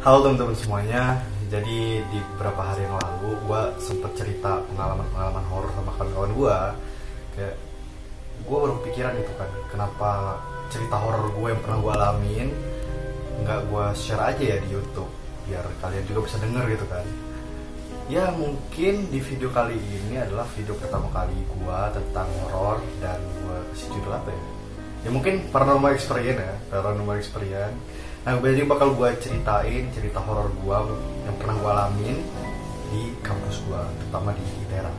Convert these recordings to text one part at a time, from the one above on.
Halo teman-teman semuanya. Jadi di beberapa hari yang lalu gue sempet cerita pengalaman horor sama kawan-kawan gue. Kayak gue baru pikiran gitu kan, kenapa cerita horor gue yang pernah gue alamin nggak gue share aja ya di YouTube, biar kalian juga bisa denger gitu kan. Ya mungkin di video kali ini adalah video pertama kali gue tentang horor, dan gue kasih judul apa ya? Ya mungkin paranormal experience ya, paranormal experience. Nah, jadi bakal gue ceritain cerita horor gue yang pernah gue alamin di kampus gue, terutama di ITERA.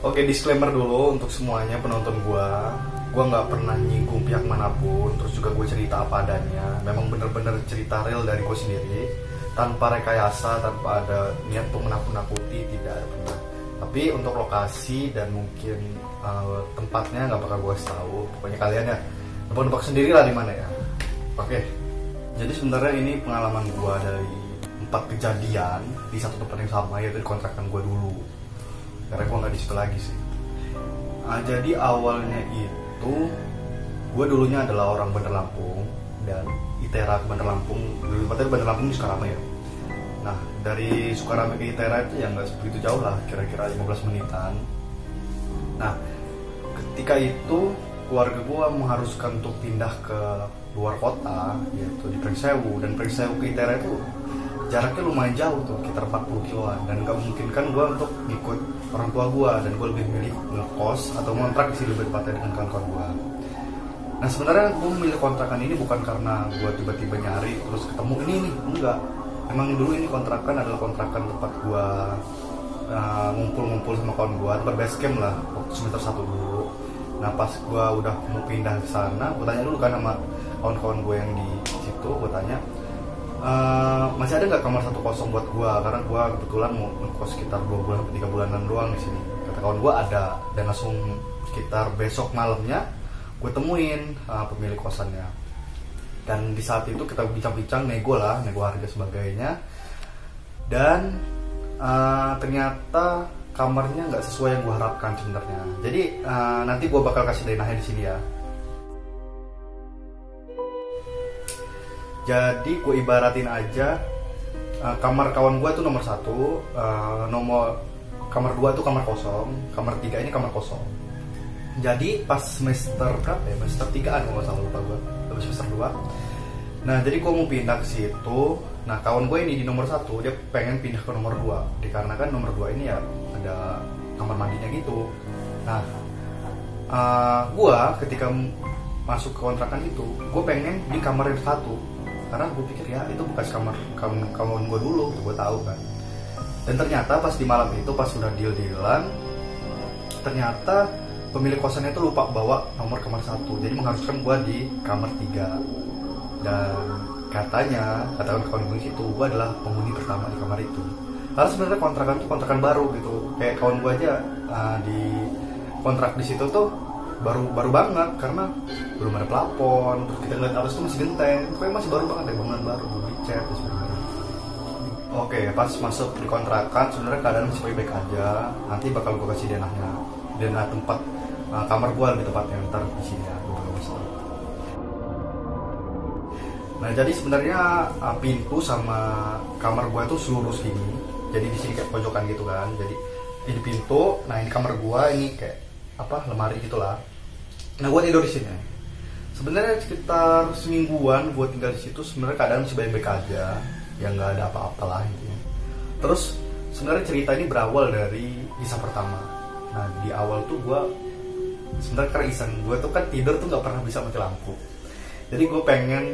Oke, disclaimer dulu untuk semuanya penonton gue nggak pernah nyinggung pihak manapun, terus juga gue cerita apa adanya. Memang bener-bener cerita real dari gue sendiri, tanpa rekayasa, tanpa ada niat untuk menakut-nakuti, tidak ada pernah. Tapi untuk lokasi dan mungkin tempatnya nggak bakal gue tahu. Pokoknya kalian ya nebak-nebak sendiri lah di mana ya. Oke, jadi sebenarnya ini pengalaman gue dari 4 kejadian di satu tempat yang sama, yaitu di kontrakan gue dulu. Karena gue nggak di situ lagi sih. Jadi awalnya itu gue dulunya adalah orang Bandar Lampung, dan ITERA ke Bandar Lampung, dulu tempatnya Bandar Lampung di Sukarame ya. Nah, dari Sukarame ke ITERA itu ya nggak begitu jauh lah, kira-kira 15 menitan. Nah, ketika itu keluarga gue mengharuskan untuk pindah ke luar kota, yaitu di Pringsewu, dan Pringsewu ke ITERA itu jaraknya lumayan jauh tuh, sekitar 40 kiloan, dan gak memungkinkan gue untuk ikut orang tua gue, dan gue lebih milih ngekos atau ngontrak di sini lebih tepatnya dengan kawan-kawan gue. Nah, sebenarnya gue memilih kontrakan ini bukan karena gue tiba-tiba nyari terus ketemu ini nih, enggak. Emang dulu ini kontrakan adalah kontrakan tempat gue ngumpul-ngumpul sama kawan gue, tempat base camp lah waktu semester 1 dulu. Nah, pas gue udah mau pindah ke sana, gue tanya dulu kan sama kawan-kawan gue yang di situ, gue tanya, masih ada nggak kamar 1 kosong buat gua, karena gua kebetulan mau ngekos sekitar 2 bulan atau 3 bulanan doang di sini. Kata kawan gua ada, dan langsung sekitar besok malamnya gue temuin pemilik kosannya. Dan di saat itu kita bincang-bincang, nego harga sebagainya, dan ternyata kamarnya nggak sesuai yang gua harapkan sebenarnya. Jadi nanti gua bakal kasih denahnya di sini ya. Jadi gue ibaratin aja, kamar kawan gue tuh nomor 1, kamar 2 tuh kamar kosong, kamar 3 ini kamar kosong. Jadi pas semester berapa ya, semester 3an kalau nggak salah, lupa gue, semester 2. Nah, jadi gue mau pindah ke situ. Nah, kawan gue ini di nomor 1 dia pengen pindah ke nomor 2, dikarenakan nomor 2 ini ya ada kamar mandinya gitu. Nah, gue ketika masuk ke kontrakan itu, gue pengen di kamar yang 1, karena gue pikir ya itu bekas kamar kawan gue dulu, gue tahu kan. Dan ternyata pas di malam itu, pas sudah deal-dealan, ternyata pemilik kosannya itu lupa bawa nomor kamar 1, jadi mengharuskan gue di kamar 3. Dan katanya, kata kawan gue itu, gue adalah penghuni pertama di kamar itu. Karena sebenarnya kontrakan itu kontrakan baru gitu, kayak kawan gue aja di kontrak di situ tuh baru banget, karena belum ada plafon, terus kita ngeliat atas tuh masih genteng, pokoknya masih baru banget deh, bangunan baru, belum dicat terus sebagainya. Oke, pas masuk di kontrakan sebenarnya keadaan masih baik-baik aja. Nanti bakal gue kasih denah tempat kamar gue lebih tepatnya, ntar di sini ya, gue bakal kasih. Nah, jadi sebenarnya pintu sama kamar gue tuh lurus gini, jadi di sini kayak pojokan gitu kan. Jadi ini pintu, nah ini kamar gue, ini kayak lemari gitulah. Nah, gue tidur di sini. Sebenarnya sekitar semingguan gue tinggal di situ, sebenarnya keadaan masih baik-baik aja, ya nggak ada apa-apa lah gitu. Terus sebenarnya cerita ini berawal dari kisah pertama. Nah, di awal tuh gue sebenarnya karena iseng, gue tuh kan tidur tuh nggak pernah bisa mati lampu. Jadi gue pengen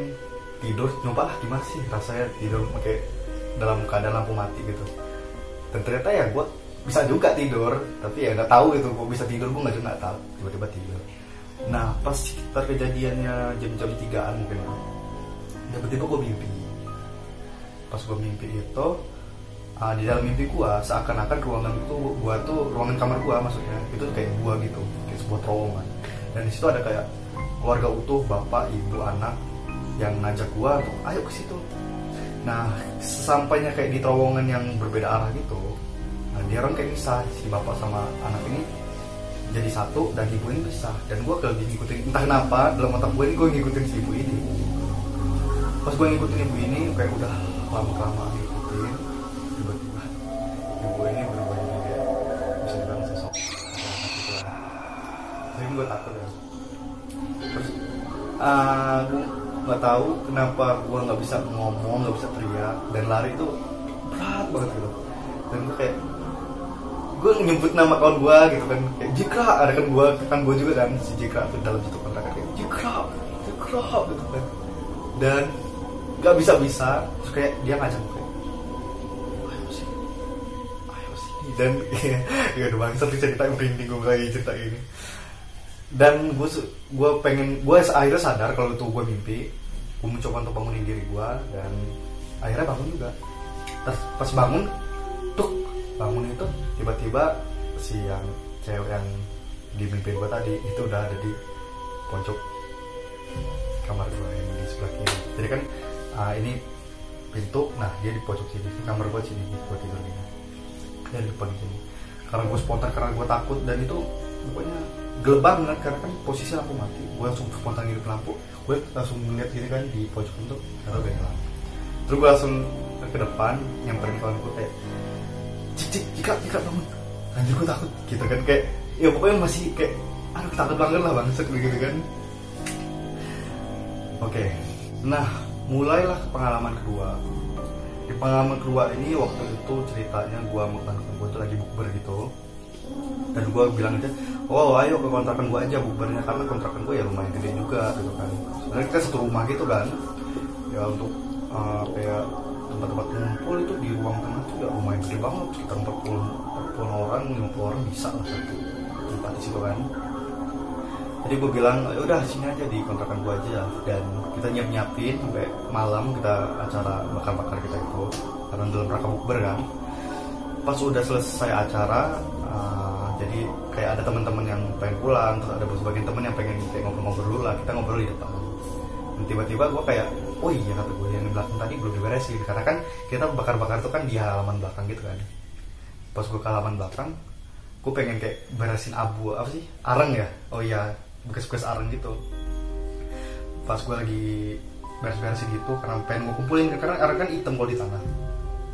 tidur, nyoba gimana sih rasanya tidur pakai dalam keadaan lampu mati gitu. Dan ternyata ya gue bisa juga tidur, tapi ya nggak tahu gitu, gue bisa tidur, gue nggak tahu, tiba-tiba tidur. Nah, pas sekitar kejadiannya jam-jam 3an mungkin, tiba-tiba gue mimpi. Pas gue mimpi itu, di dalam mimpi gue seakan-akan ruangan itu, gue tuh ruangan kamar gue maksudnya, itu kayak gue gitu, kayak sebuah terowongan. Dan di situ ada kayak keluarga utuh, bapak, ibu, anak, yang ngajak gue untuk ayo ke situ. Nah sesampainya kayak di terowongan yang berbeda arah gitu, nah dia orang kayak misah, si bapak sama anak ini jadi satu dan ibu ini pisah. Dan gue lagi ngikutin, entah kenapa dalam otak gue ini gue ngikutin si ibu ini. Pas gue ngikutin ibu ini kayak udah lama-lama ngikutin, tiba-tiba ibu ini berubah jadi kayak bisa dibilang sosok gitu lah. Jadi gue takut ya. Terus gue nggak tahu kenapa gue nggak bisa ngomong, nggak bisa teriak, dan lari itu berat banget gitu. Dan gue kayak gue nyebut nama kawan gue gitu kan, kayak Jikra, ada kan gue juga kan, si Jikra itu dalam satu kontrakan kayak Jikra gitu kan. Dan nggak bisa, terus kayak dia ngajak gue kayak ayo sini, dan ya udah bangsa tuh cerita yang merinding gue kayak cerita ini. Dan gue akhirnya sadar kalau itu gue mimpi. Gue mencoba untuk bangunin diri gue dan akhirnya bangun juga. Terus pas bangun itu tiba-tiba si yang cewek yang di mimpi gue tadi itu udah ada di pojok kamar gue yang di sebelah kiri. Jadi kan ini pintu, nah dia di pojok sini, kamar gue sini, gue tidur gini. Dia di depan sini. Karena gue spontan, karena gue takut, dan itu pokoknya gelap banget karena kan posisi lampu mati. Gue langsung spontan hidup lampu, gue langsung ngeliat gini kan di pojok pintu, karena udah nyala. Terus gue langsung ke depan, nyamperin kawan gue kayak Jika bangun. Anjir gue takut gitu kan, kayak ya pokoknya masih kayak aduh takut banget lah bangsat begitu kan. Oke. Nah, mulailah pengalaman kedua. Di pengalaman kedua ini waktu itu ceritanya gue sama teman gue tuh lagi bukber gitu. Dan gue bilang aja, oh ayo ke kontrakan gue aja bukbernya, karena kontrakan gue ya lumayan gede juga gitu kan. Sebenarnya kita satu rumah gitu kan. Ya untuk kayak tempat-tempat ngumpul itu di ruang tengah tuh ya lumayan gede banget, sekitar 40 orang, 50 orang bisa lah satu tempat di situ kan. Jadi gue bilang, udah sini aja di kontrakan gue aja, dan kita nyiapin sampai malam kita acara bakar-bakar kita itu, karena dalam rangka bukber kan. Pas udah selesai acara, jadi kayak ada teman-teman yang pengen pulang, terus ada sebagian teman yang pengen kayak ngobrol-ngobrol dulu lah, kita ngobrol di depan. Dan tiba-tiba gue kayak, oh iya kata gue, yang di belakang tadi belum diberesin, karena kan kita bakar-bakar itu kan di halaman belakang gitu kan. Pas gue ke halaman belakang, gue pengen kayak beresin areng ya, oh iya, bekas-bekas areng gitu. Pas gue lagi beres-beresin gitu, karena pengen gue kumpulin, karena areng kan hitam kalau di tanah.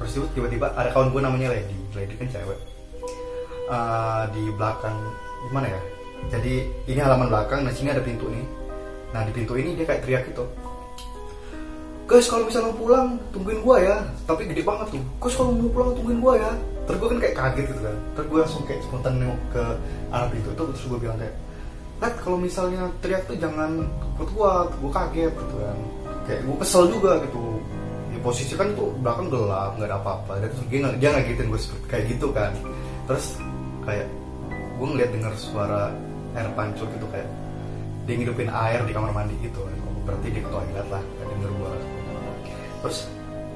Terus itu tiba-tiba ada kawan gue namanya Lady kan cewek. Di belakang gimana ya? Jadi ini halaman belakang, nah sini ada pintu nih. Nah di pintu ini dia kayak teriak gitu, guys kalau misalnya mau pulang tungguin gua ya, tapi gede banget tuh, guys kalau mau pulang tungguin gua ya. Terus gue kan kayak kaget gitu kan, terus gue langsung kayak spontan nengok ke arah pintu itu, terus gue bilang kayak, Nat kalau misalnya teriak tuh jangan kuat-kuat, gue kaget gitu kan, kayak gue kesel juga gitu. Ya, posisi kan itu belakang gelap, nggak ada apa-apa, dan terus dia ngagetin gue kayak gitu kan. Terus kayak gue ngeliat dengar suara air pancur gitu, kayak dia ngidupin air di kamar mandi gitu. Berarti dia ke toilet lah, kayak denger gue. Terus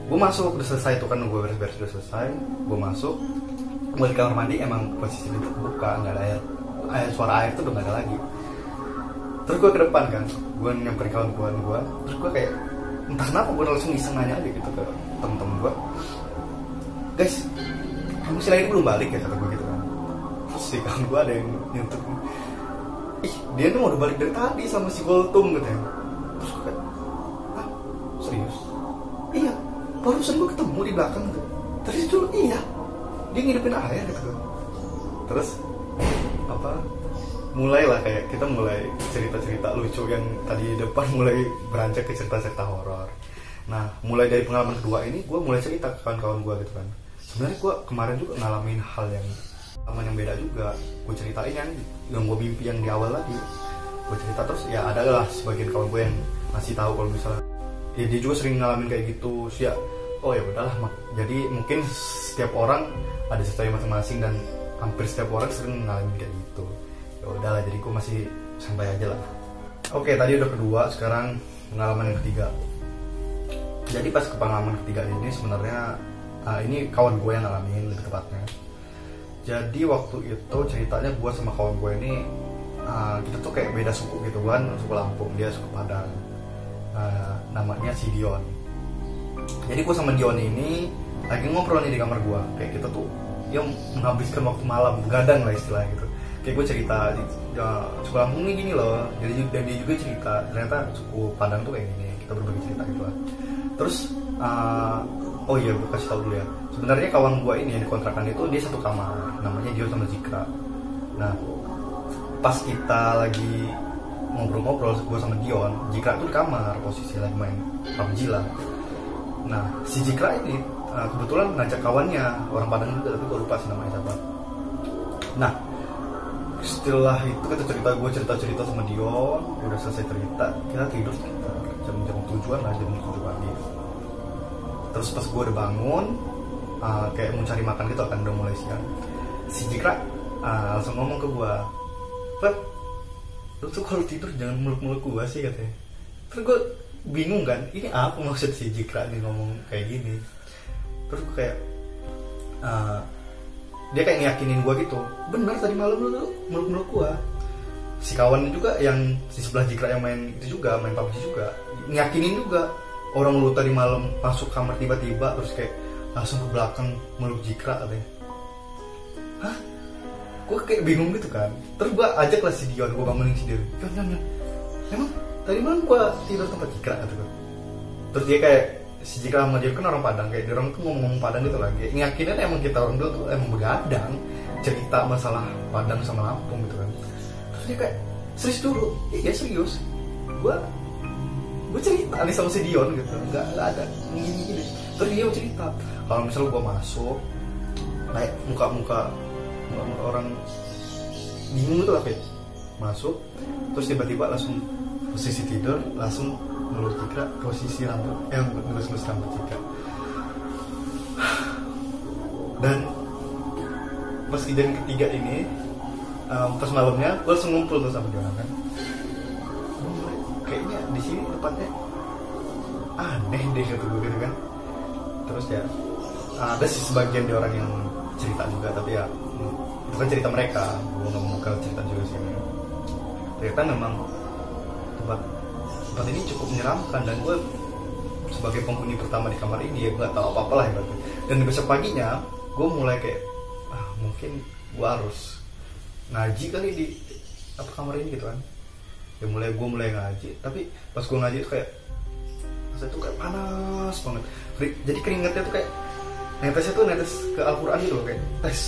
gue masuk, udah selesai tuh kan, gue beres-beres udah selesai. Gue masuk, gue di kamar mandi emang posisi pintu buka, nggak ada air, suara air tuh udah nggak ada lagi. Terus gue ke depan kan, gue nyamperin kawan-kawan gue. Terus gue kayak entah kenapa gue langsung iseng nanya aja gitu ke temen-temen gue, guys kamu si lain belum balik ya, kata gue gitu kan. Terus si kawan gue ada yang nyentuh, dia tuh mau udah balik dari tadi sama si Goltung gitu ya. Terus gue kayak, ah serius? Iya, barusan gue ketemu di belakang gitu. Terus itu iya, dia ngidupin air gitu. Terus mulailah kayak kita mulai cerita-cerita lucu yang tadi di depan mulai beranjak ke cerita-cerita horor. Nah mulai dari pengalaman kedua ini gue mulai cerita ke kawan-kawan gue gitu kan. Sebenarnya gue kemarin juga ngalamin hal yang beda juga. Gue ceritain yang gue mimpi yang di awal tadi. Gue cerita terus ya adalah sebagian kawan gue yang masih tahu kalau misalnya ya dia juga sering ngalamin kayak gitu. Terus ya oh ya udahlah, jadi mungkin setiap orang ada ceritanya masing-masing dan hampir setiap orang sering ngalamin kayak gitu. Ya udahlah, jadi gue masih santai aja lah. Oke, tadi udah kedua, sekarang pengalaman yang ketiga. Jadi pas ke pengalaman ketiga ini sebenarnya ini kawan gue yang ngalamin lebih tepatnya. Jadi waktu itu ceritanya gue sama kawan gue ini kita tuh kayak beda suku gitu kan, suku Lampung, dia suku Padang. Namanya si Dion. Jadi gue sama Dion ini lagi ngobrol nih di kamar gue, kayak kita tuh ya menghabiskan waktu malam, begadang lah istilahnya gitu. Kayak gue cerita, ya, suku Lampung nih gini loh, jadi dan dia juga cerita ternyata suku Padang tuh kayak gini, kita berbagi cerita gitu lah. Terus oh iya, gue kasih tau dulu ya, sebenarnya kawan gue ini yang dikontrakan itu dia satu kamar, namanya Dion sama Zikra. Nah pas kita lagi ngobrol-ngobrol gue sama Dion, Zikra tuh di kamar posisi lagi main PUBG lah. Nah si Zikra ini kebetulan ngajak kawannya orang Padang juga, tapi gue lupa sih namanya siapa. Nah setelah itu kita gue cerita sama Dion, udah selesai cerita, kita tidur sekitar jam 7-an lah, jam 7 pagi. Terus pas gue udah bangun, kayak mau cari makan gitu kan, udah mulai siang. Si Zikra langsung ngomong ke gue, "Pep, lu tuh kalau tidur jangan meluk-meluk gue sih," katanya. Terus gue bingung kan, ini apa maksud si Zikra nih ngomong kayak gini. Terus gue kayak dia kayak ngeyakinin gue gitu, bener tadi malam lu meluk-meluk gue. Si kawannya juga yang si sebelah Zikra yang main itu juga, main PUBG juga, ngeyakinin juga, orang lu tadi malam masuk kamar tiba-tiba terus kayak langsung ke belakang meluk Zikra katanya. Hah? Gue kayak bingung gitu kan. Terus gue ajak lah si Dion, gue bangunin si Dion, Dion, emang tadi malam gue tidur tempat Zikra gitu. Terus dia kayak si Zikra sama dia kan orang Padang, kayak dia orang tuh ngomong Padang gitu lagi, ngiyakinin emang kita orang dulu tuh emang begadang cerita masalah Padang sama Lampung gitu kan. Terus dia kayak serius dulu, iya serius, gue cerita nih sama si Dion gitu, nggak ada gini. Terus dia mau cerita kalau misalnya gue masuk kayak muka orang bingung gitu lah, kayak masuk terus tiba-tiba langsung posisi tidur, langsung meluk Zikra, posisi rambut ngelus-ngelus rambut Zikra. Dan pas kejadian ketiga ini, pas malamnya gue langsung ngumpul tuh sama dia kan, kayaknya di sini tempatnya aneh deh kata gue gitu kan. Terus ya ada sih sebagian di orang yang cerita juga, tapi ya itu kan cerita mereka, gue nggak mau cerita juga sih. Ternyata memang tempat ini cukup menyeramkan, dan gue sebagai penghuni pertama di kamar ini ya gue nggak tahu apa-apa lah ya. Dan besok paginya gue mulai kayak mungkin gue harus ngaji kali di kamar ini gitu kan. Ya gue mulai ngaji, tapi pas gue ngaji itu kayak masa itu kayak panas banget. Jadi keringatnya tuh kayak netes ke Al-Quran gitu loh, kayak tes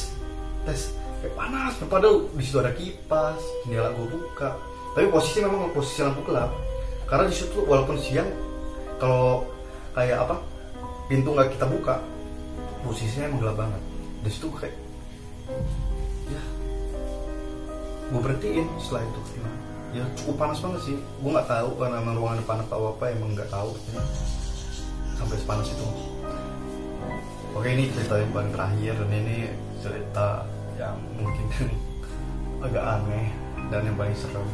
kayak panas. Padahal di situ ada kipas, jendela gue buka, tapi posisi memang posisi lampu gelap. Karena di situ walaupun siang, kalau kayak pintu nggak kita buka, posisinya emang gelap banget. Di situ kayak ya gue berhentiin setelah itu. Ya cukup panas banget sih. Gue nggak tahu karena emang ruangan depan atau apa, emang nggak tahu sampai sepanas itu. Oke, ini cerita yang paling terakhir, dan ini cerita yang mungkin agak aneh dan yang paling serem.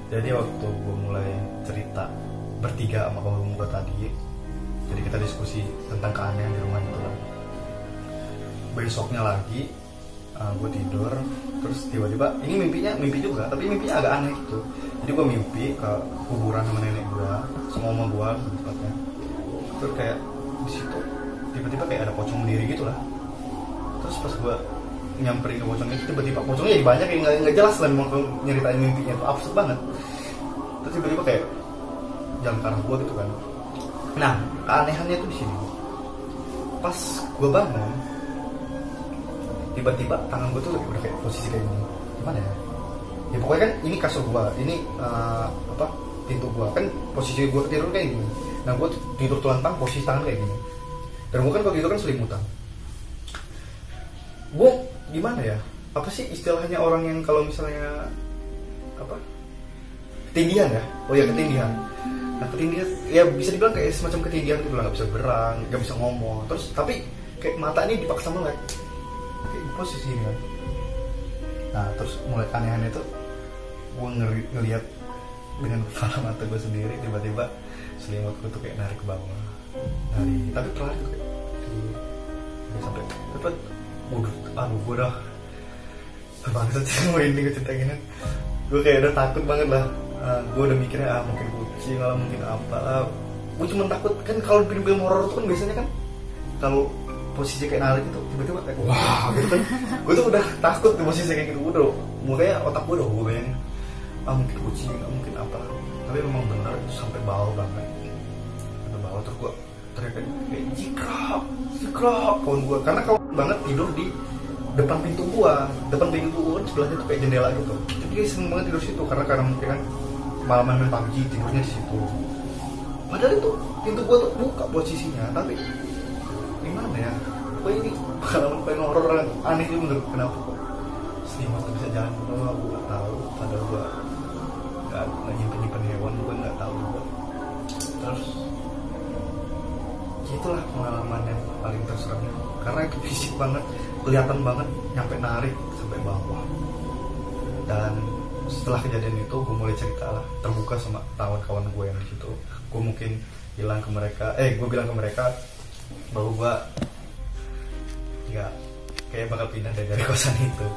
Jadi waktu gue mulai cerita bertiga sama kawan gue tadi, jadi kita diskusi tentang keanehan di rumah itu lah. Besoknya lagi gue tidur, terus tiba-tiba ini mimpi juga, tapi mimpinya agak aneh gitu. Jadi gue mimpi ke kuburan sama nenek gue, sama oma gue tempatnya. Terus kayak di situ tiba-tiba kayak ada pocong berdiri gitu lah. Terus pas gue nyamperin ke pocong itu, tiba-tiba pocongnya jadi banyak, yang nggak jelas lah, memang nyeritain mimpinya itu absurd banget. Terus tiba-tiba kayak jalan ke arah gue gitu kan. Nah keanehannya tuh di sini, pas gue bangun tiba-tiba tangan gue tuh udah kayak posisi kayak gini, gimana ya? Ya pokoknya kan ini kasur gue, ini pintu gue kan posisi gue tidur kayak gini. Nah gue tidur telentang, posisi tangan kayak gini. Dan gue kan kalau gitu kan selimutan. Gue gimana ya? Apa sih istilahnya orang yang kalau misalnya ketindihan ya? Oh ya, ketindihan. Nah ketindihan ya bisa dibilang kayak semacam ketindihan gitu lah, nggak bisa berang, nggak bisa ngomong. Terus tapi kayak mata ini dipaksa melek. Posisi ini kan. Nah terus mulai keanehan itu gue ngelihat dengan kepala mata gue sendiri, tiba-tiba selimut gue tuh kayak narik ke bawah, tapi perlahan tuh kayak sampai gue udah bangsa sih mau ini gue cerita gini. Gue kayak udah takut banget lah. Gue udah mikirnya mungkin kucing lah, mungkin apa lah, gue cuma takut kan kalau di film horor tuh kan biasanya kan kalau posisi kayak narik itu tiba-tiba kayak wah gitu kan. Gue tuh udah takut di posisi kayak gitu, udah makanya otak gue udah gue bayangin mungkin kucing, mungkin apa, tapi memang benar itu sampai bau banget, sampai bau. Terus gue teriak kayak jikrap kawan gue, karena kawan banget tidur di depan pintu gue kan sebelahnya tuh kayak jendela gitu, jadi dia seneng banget tidur situ karena mungkin kan malam main PUBG tidurnya di situ. Padahal itu pintu gue tuh buka posisinya, tapi gimana ya? Kok ini pengalaman horor aneh juga menurut kenapa kok selimut bisa jalan? Gue nggak tahu. Padahal gue nggak nyimpen hewan, gue nggak tahu juga. Terus itulah pengalaman yang paling terserang karena itu fisik banget, kelihatan banget, nyampe narik sampai bawah. Dan setelah kejadian itu gue mulai cerita lah, terbuka sama kawan-kawan gue yang di situ. Gue mungkin gue bilang ke mereka bahwa gue ya kayak bakal pindah dari kosan itu.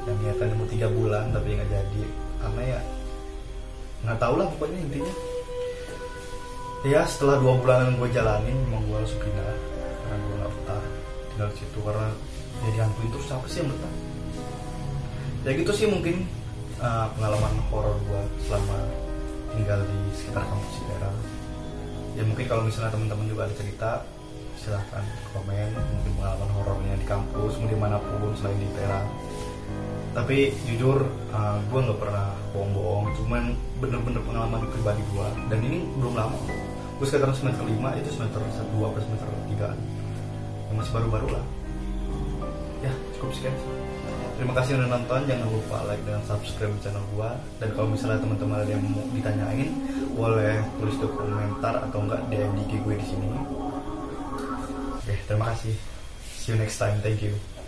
Yang niatannya mau 3 bulan tapi nggak jadi karena ya nggak tahu lah pokoknya intinya. Ya setelah 2 bulanan gue jalanin memang gue langsung pindah karena gue nggak betah tinggal di situ karena jadi hantuin terus apa sih yang betah. Ya gitu sih mungkin pengalaman horor gue selama tinggal di sekitar kampus daerah. Ya mungkin kalau misalnya teman-teman juga ada cerita silahkan komen mungkin pengalaman horornya di kampus mau dimanapun selain di ITERA. Tapi jujur gue nggak pernah bohong-bohong, cuman bener-bener pengalaman pribadi gue. Dan ini belum lama, gue sekitar semester 5 itu semester 2 atau semester 3 yang masih baru-baru lah. Ya cukup sekian. Terima kasih udah nonton, jangan lupa like dan subscribe channel gua. Dan kalau misalnya teman-teman ada yang mau ditanyain, boleh tulis di komentar atau enggak DM di IG gue di sini. Oke, terima kasih. See you next time. Thank you.